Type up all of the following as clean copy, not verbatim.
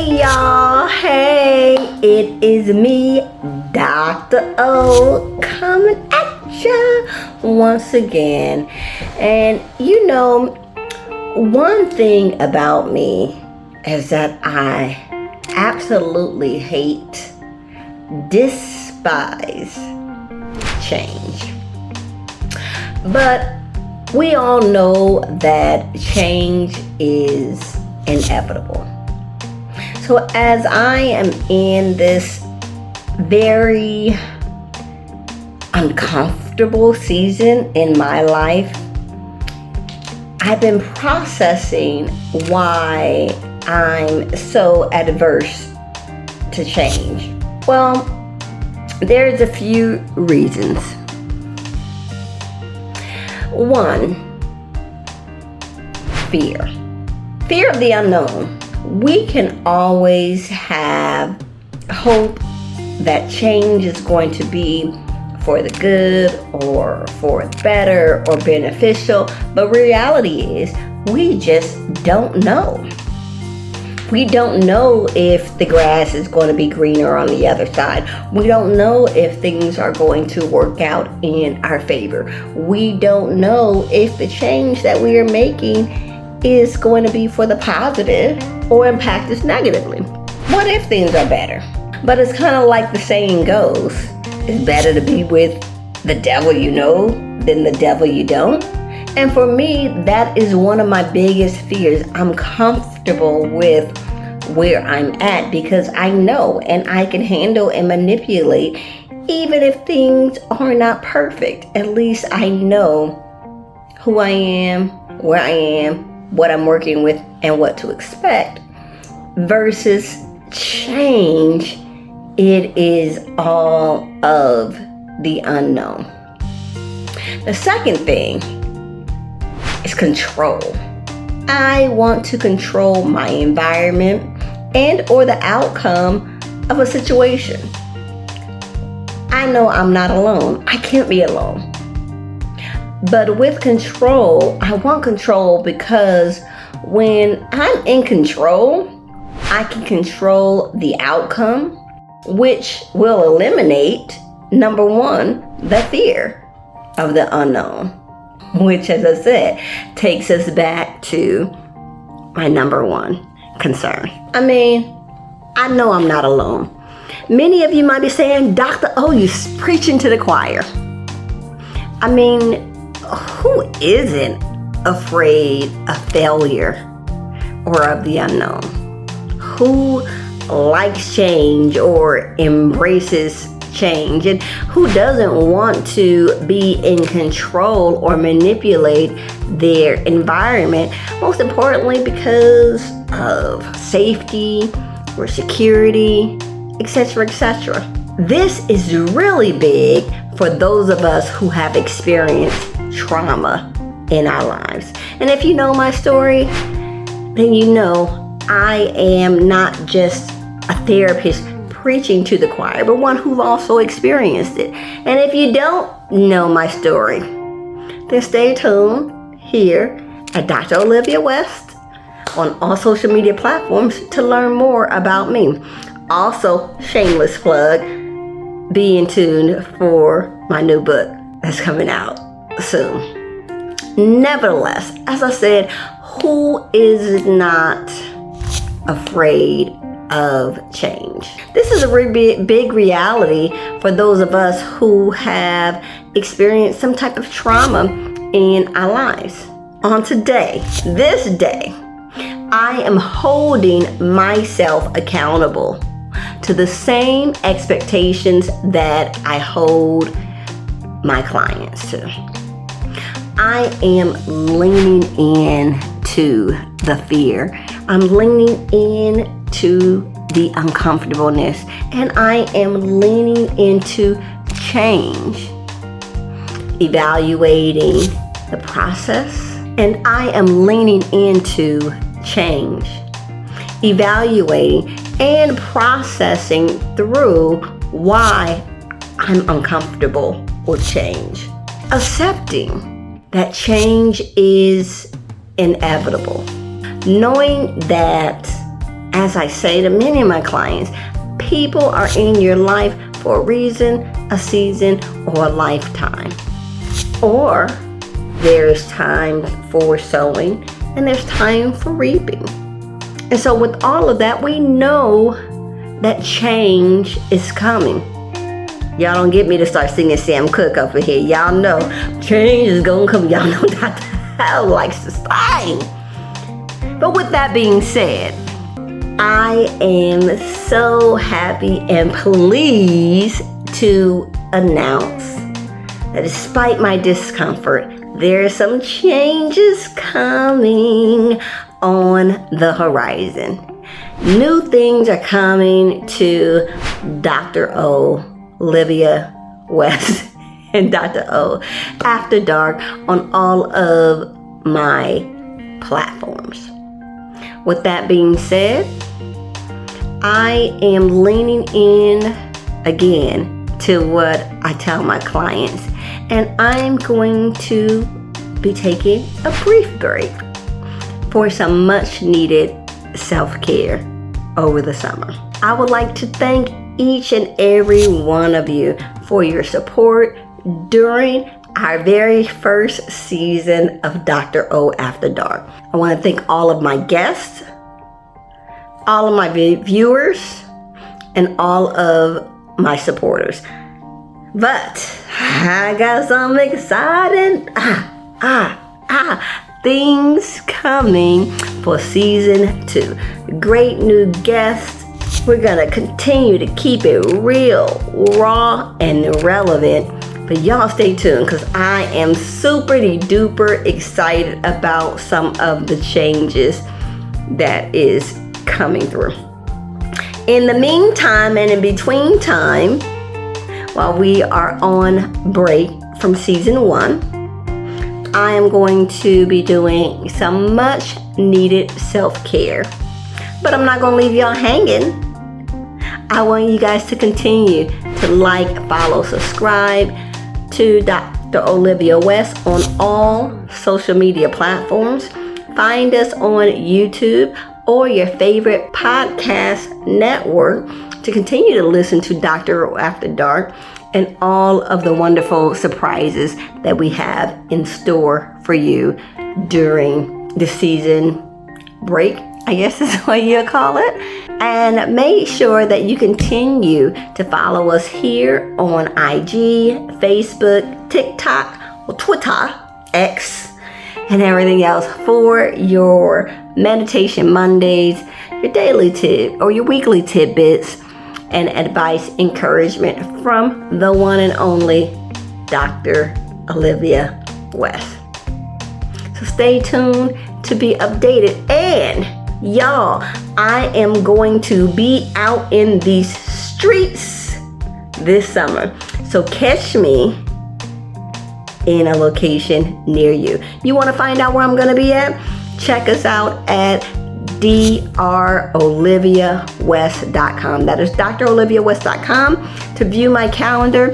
Hey y'all, hey, it is me, Dr. O, coming at ya once again. And you know, one thing about me is that I absolutely hate, despise change. But we all know that change is inevitable. So as I am in this very uncomfortable season in my life, I've been processing why I'm so adverse to change. Well, there's a few reasons. One, fear. Fear of the unknown. We can always have hope that change is going to be for the good or for the better or beneficial, but reality is we just don't know. We don't know if the grass is going to be greener on the other side. We don't know if things are going to work out in our favor. We don't know if the change that we are making is going to be for the positive or impact us negatively. What if things are better? But it's kind of like the saying goes, it's better to be with the devil you know than the devil you don't. And for me, that is one of my biggest fears. I'm comfortable with where I'm at because I know and I can handle and manipulate even if things are not perfect. At least I know who I am, where I am, what I'm working with, and what to expect. Versus change, it is all of the unknown. The second thing is control. I want to control my environment and or the outcome of a situation. I know I'm not alone. I can't be alone. But with control, I want control because when I'm in control, I can control the outcome, which will eliminate, number one, the fear of the unknown, which, as I said, takes us back to my number one concern. I mean, I know I'm not alone. Many of you might be saying, Dr. O, you're preaching to the choir. I mean, who isn't afraid of failure or of the unknown? Who likes change or embraces change? And who doesn't want to be in control or manipulate their environment? Most importantly, because of safety or security, etc., etc. This is really big for those of us who have experienced trauma in our lives. And if you know my story, then you know I am not just a therapist preaching to the choir, but one who's also experienced it. And if you don't know my story, then stay tuned here at Dr. Olivia West on all social media platforms to learn more about me. Also, shameless plug, be in tune for my new book that's coming out soon. Nevertheless, as I said, who is not afraid of change? This is a really big reality for those of us who have experienced some type of trauma in our lives. On this day, I am holding myself accountable to the same expectations that I hold my clients to. I am leaning into the fear. I'm leaning into the uncomfortableness, and I am leaning into change, evaluating the process, and I am leaning into change, evaluating and processing through why I'm uncomfortable with change, accepting that change is inevitable, knowing that as I say to many of my clients, people are in your life for a reason, a season, or a lifetime. Or there's time for sowing and there's time for reaping. And so with all of that, we know that change is coming. Y'all don't get me to start singing Sam Cooke up in here. Y'all know change is gonna come. Y'all know Dr. Hell likes to sing. But with that being said, I am so happy and pleased to announce that despite my discomfort, there are some changes coming on the horizon. New things are coming to Dr. Olivia West and Dr. O After Dark on all of my platforms. With that being said, I am leaning in again to what I tell my clients, and I'm going to be taking a brief break for some much needed self-care over the summer. I would like to thank each and every one of you for your support during our very first season of Dr. O After Dark. I want to thank all of my guests, all of my viewers, and all of my supporters. But I got some exciting things coming for season 2. Great new guests. We're gonna continue to keep it real, raw, and relevant. But y'all stay tuned, because I am super duper excited about some of the changes that is coming through. In the meantime and in between time, while we are on break from season 1, I am going to be doing some much needed self-care. But I'm not gonna leave y'all hanging. I want you guys to continue to like, follow, subscribe to Dr. Olivia West on all social media platforms. Find us on YouTube or your favorite podcast network to continue to listen to Dr. After Dark and all of the wonderful surprises that we have in store for you during the season break, I guess is what you call it. And make sure that you continue to follow us here on IG, Facebook, TikTok, or Twitter, X, and everything else for your Meditation Mondays, your daily tip or your weekly tidbits and advice, encouragement from the one and only Dr. Olivia West. So stay tuned to be updated. And y'all, I am going to be out in these streets this summer. So catch me in a location near you. You want to find out where I'm going to be at? Check us out at droliviawest.com. That is droliviawest.com to view my calendar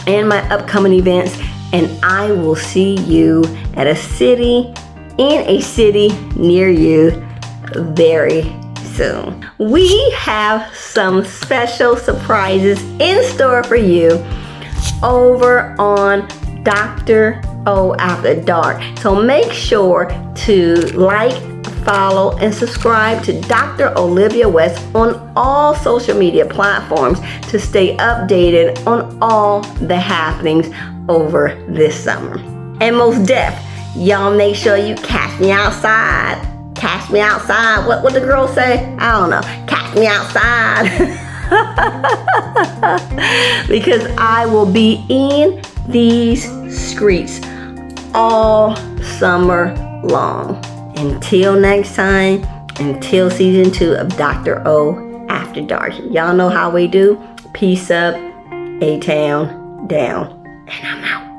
and my upcoming events. And I will see you at a city near you very soon. We have some special surprises in store for you over on Dr. O After Dark. So make sure to like, follow, and subscribe to Dr. Olivia West on all social media platforms to stay updated on all the happenings over this summer. And most deaf, y'all make sure you catch me outside. Catch me outside. What the girls say? I don't know. Catch me outside. Because I will be in these streets all summer long. Until next time, until season 2 of Dr. O After Dark. Y'all know how we do. Peace up, A-Town down, and I'm out.